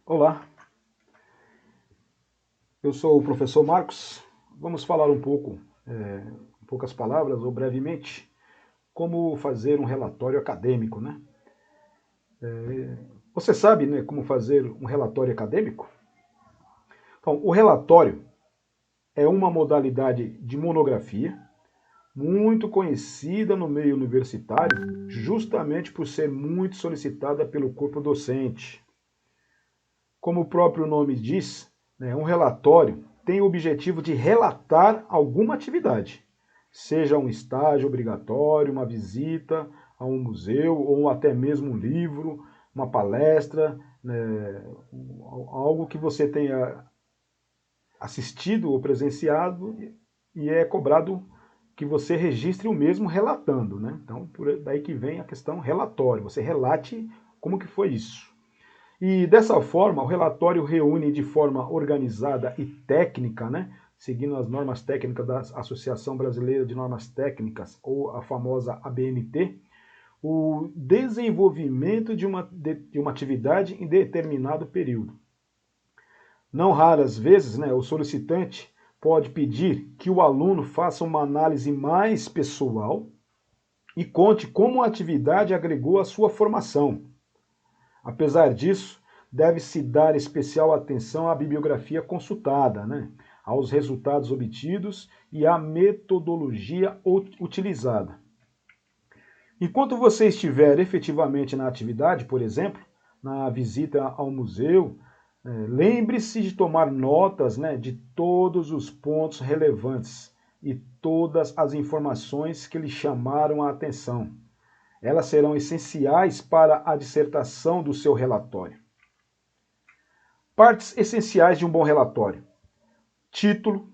Olá, eu sou o professor Marcos. Vamos falar um pouco, em poucas palavras ou brevemente, como fazer um relatório acadêmico, né? Você sabe, né, como fazer um relatório acadêmico? Então, o relatório é uma modalidade de monografia muito conhecida no meio universitário, justamente por ser muito solicitada pelo corpo docente. Como o próprio nome diz, né, um relatório tem o objetivo de relatar alguma atividade, seja um estágio obrigatório, uma visita a um museu ou até mesmo um livro, uma palestra, né, algo que você tenha assistido ou presenciado e é cobrado que você registre o mesmo relatando, né? Então, por daí que vem a questão relatório, você relate como que foi isso. E dessa forma, o relatório reúne de forma organizada e técnica, né, seguindo as normas técnicas da Associação Brasileira de Normas Técnicas, ou a famosa ABNT, o desenvolvimento de uma atividade em determinado período. Não raras vezes, né, o solicitante pode pedir que o aluno faça uma análise mais pessoal e conte como a atividade agregou à sua formação. Apesar disso, deve-se dar especial atenção à bibliografia consultada, né, aos resultados obtidos e à metodologia utilizada. Enquanto você estiver efetivamente na atividade, por exemplo, na visita ao museu, lembre-se de tomar notas, né, de todos os pontos relevantes e todas as informações que lhe chamaram a atenção. Elas serão essenciais para a dissertação do seu relatório. Partes essenciais de um bom relatório. Título,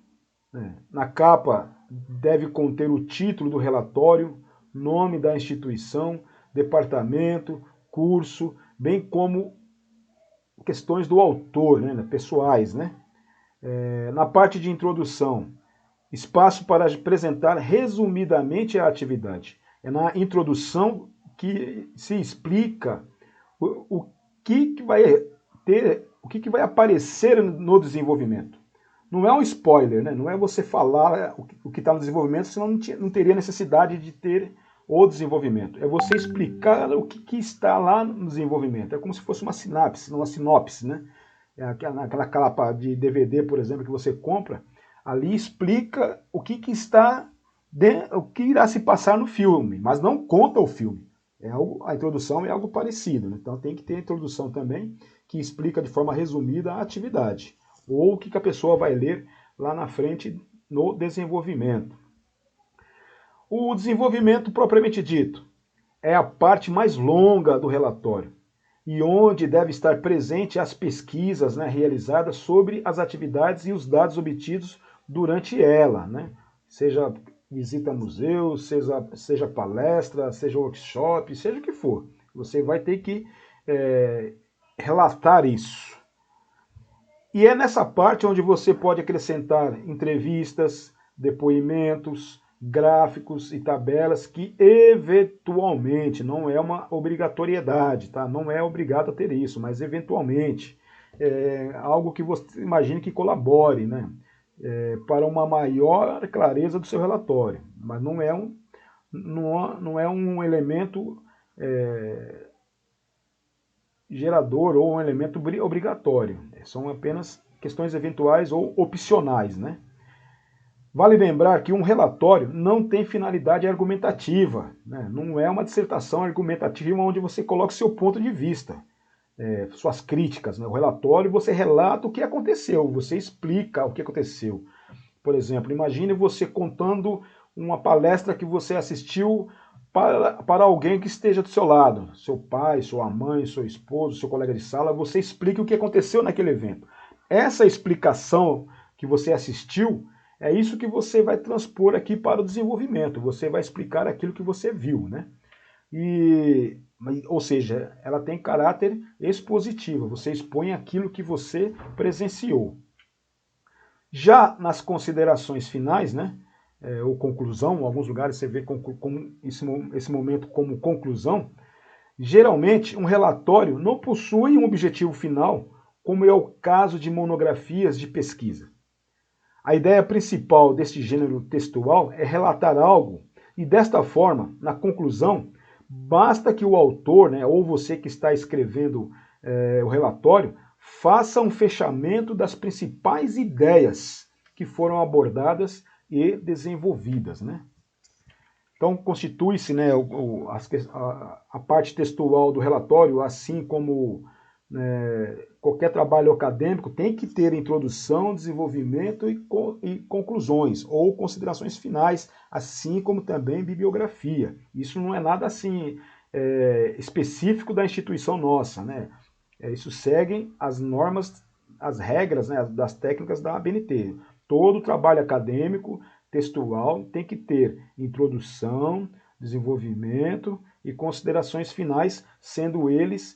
né? Na capa deve conter o título do relatório, nome da instituição, departamento, curso, bem como questões do autor, né, pessoais, né? Na parte de introdução, espaço para apresentar resumidamente a atividade. É na introdução que se explica o que vai ter, o que vai aparecer no desenvolvimento. Não é um spoiler, né? Não é você falar o que está no desenvolvimento, senão não teria necessidade de ter o desenvolvimento. É você explicar o que está lá no desenvolvimento. É como se fosse uma sinapse, uma sinopse, né? É aquela capa de DVD, por exemplo, que você compra, ali explica o que está o que irá se passar no filme, mas não conta o filme. A introdução é algo parecido, né? Então tem que ter a introdução também, que explica de forma resumida a atividade, ou o que a pessoa vai ler lá na frente no desenvolvimento. O desenvolvimento propriamente dito é a parte mais longa do relatório e onde deve estar presente as pesquisas, né, realizadas sobre as atividades e os dados obtidos durante ela, né? Seja visita a museu, seja palestra, seja workshop, seja o que for. Você vai ter que relatar isso. E é nessa parte onde você pode acrescentar entrevistas, depoimentos, gráficos e tabelas que eventualmente, não é uma obrigatoriedade, tá? Não é obrigado a ter isso, mas eventualmente é algo que você imagine que colabore, né? Para uma maior clareza do seu relatório, mas não é um elemento gerador ou um elemento obrigatório. São apenas questões eventuais ou opcionais, né? Vale lembrar que um relatório não tem finalidade argumentativa, né? Não é uma dissertação argumentativa onde você coloca seu ponto de vista, suas críticas. Né? O relatório você relata o que aconteceu, você explica o que aconteceu. Por exemplo, imagine você contando uma palestra que você assistiu para alguém que esteja do seu lado, seu pai, sua mãe, seu esposo, seu colega de sala, você explica o que aconteceu naquele evento. Essa explicação que você assistiu, é isso que você vai transpor aqui para o desenvolvimento, você vai explicar aquilo que você viu, né? Ou seja, ela tem caráter expositivo, você expõe aquilo que você presenciou. Já nas considerações finais, né, ou conclusão, em alguns lugares você vê esse momento como conclusão, geralmente um relatório não possui um objetivo final como é o caso de monografias de pesquisa. A ideia principal deste gênero textual é relatar algo e, desta forma, na conclusão, basta que o autor, né, ou você que está escrevendo o relatório, faça um fechamento das principais ideias que foram abordadas e desenvolvidas, né? Então, constitui-se, né, a parte textual do relatório, assim como qualquer trabalho acadêmico, tem que ter introdução, desenvolvimento e conclusões, ou considerações finais, assim como também bibliografia. Isso não é nada assim específico da instituição nossa, né? Isso segue as normas, as regras, né, das técnicas da ABNT. Todo trabalho acadêmico textual tem que ter introdução, desenvolvimento e considerações finais, sendo eles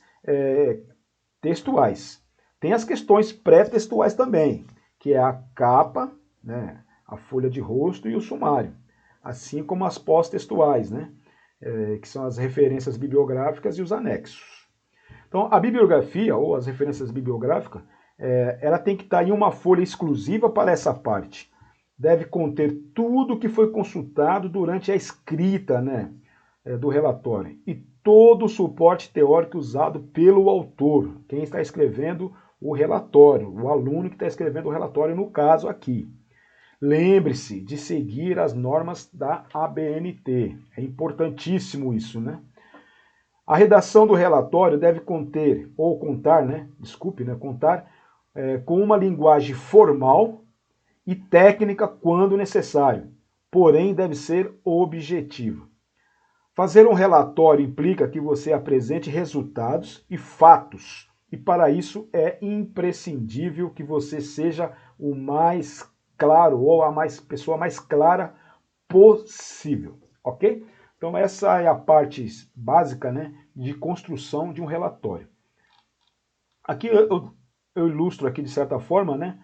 textuais. Tem as questões pré-textuais também, que é a capa, né, a folha de rosto e o sumário, assim como as pós-textuais, né, que são as referências bibliográficas e os anexos. Então, a bibliografia, ou as referências bibliográficas, ela tem que estar em uma folha exclusiva para essa parte. Deve conter tudo que foi consultado durante a escrita, né, do relatório e todo o suporte teórico usado pelo autor, quem está escrevendo o relatório, o aluno que está escrevendo o relatório no caso aqui. Lembre-se de seguir as normas da ABNT, é importantíssimo isso, né? A redação do relatório deve conter, ou contar, né? Desculpe, né? Contar com uma linguagem formal e técnica quando necessário, porém deve ser objetiva. Fazer um relatório implica que você apresente resultados e fatos, e para isso é imprescindível que você seja o mais claro ou a pessoa mais clara possível, ok? Então essa é a parte básica, né, de construção de um relatório. Aqui eu ilustro aqui de certa forma, né,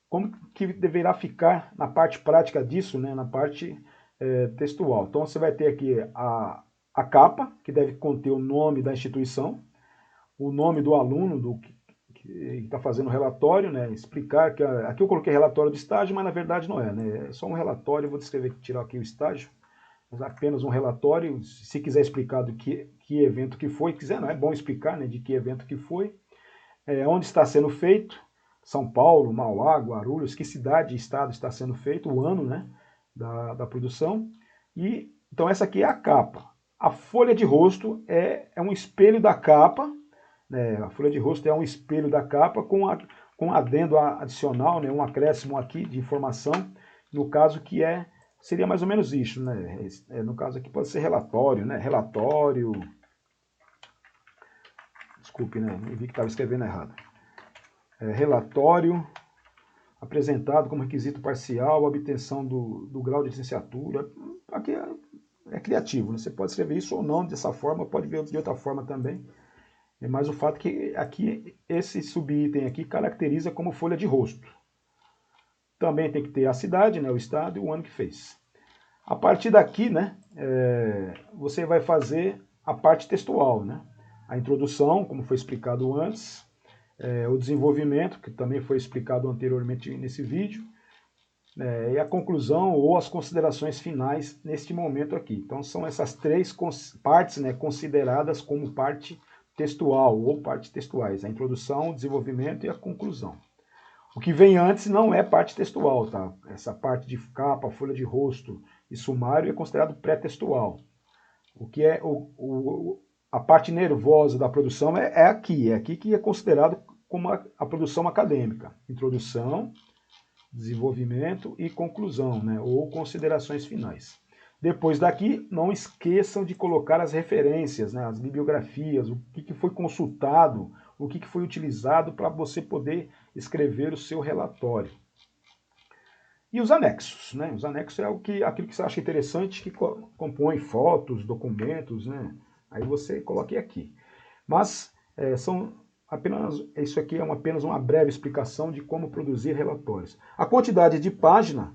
como que deverá ficar na parte prática disso, né, na parte textual. Então você vai ter aqui a capa, que deve conter o nome da instituição, o nome do aluno que está fazendo o relatório, né, explicar que aqui eu coloquei relatório de estágio, mas na verdade não é, né, é só um relatório, eu vou descrever, tirar aqui o estágio, mas apenas um relatório, se quiser explicar do que evento que foi, quiser, não é bom explicar, né, de que evento que foi, onde está sendo feito, São Paulo, Mauá, Guarulhos, que cidade e estado está sendo feito, o ano, né, da produção. E então essa aqui é a capa. A folha de rosto é um espelho da capa, né, a folha de rosto é um espelho da capa com adendo adicional, né, um acréscimo aqui de informação, no caso que seria mais ou menos isso, né, no caso aqui pode ser relatório, né, relatório, desculpe, né, eu vi que estava escrevendo errado. Relatório apresentado como requisito parcial, obtenção do grau de licenciatura. Aqui é criativo, né? Você pode escrever isso ou não dessa forma, pode ver de outra forma também. Mas o fato é que aqui, esse subitem aqui caracteriza como folha de rosto. Também tem que ter a cidade, né, o estado e o ano que fez. A partir daqui, né, você vai fazer a parte textual, né? A introdução, como foi explicado antes, o desenvolvimento, que também foi explicado anteriormente nesse vídeo, e a conclusão ou as considerações finais neste momento aqui. Então são essas três partes, né, consideradas como parte textual ou partes textuais, a introdução, o desenvolvimento e a conclusão. O que vem antes não é parte textual, tá? Essa parte de capa, folha de rosto e sumário é considerado pré-textual. O que é a parte nervosa da produção é aqui que é considerado como a produção acadêmica. Introdução, desenvolvimento e conclusão, né, ou considerações finais. Depois daqui, não esqueçam de colocar as referências, né, as bibliografias, o que foi consultado, o que foi utilizado para você poder escrever o seu relatório. E os anexos, né? Os anexos é aquilo que você acha interessante, que compõe fotos, documentos, né? Aí você coloque aqui. Mas isso aqui é apenas uma breve explicação de como produzir relatórios. A quantidade de página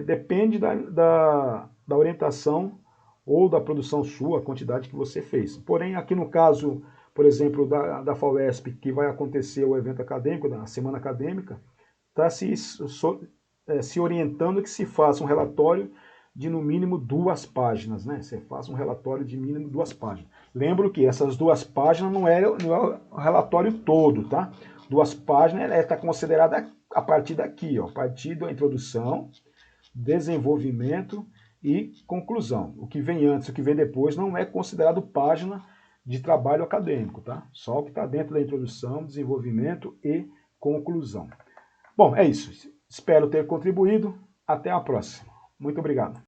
depende da orientação ou da produção sua, a quantidade que você fez. Porém, aqui no caso, por exemplo, da FAUESP, que vai acontecer o evento acadêmico, da semana acadêmica, está se orientando que se faça um relatório de no mínimo 2 páginas, né? Você faça um relatório de mínimo 2 páginas. Lembro que essas 2 páginas não é o relatório todo, tá? 2 páginas está considerada a partir daqui, ó, a partir da introdução, desenvolvimento e conclusão. O que vem antes, o que vem depois não é considerado página de trabalho acadêmico, tá? Só o que está dentro da introdução, desenvolvimento e conclusão. Bom, é isso. Espero ter contribuído. Até a próxima. Muito obrigado.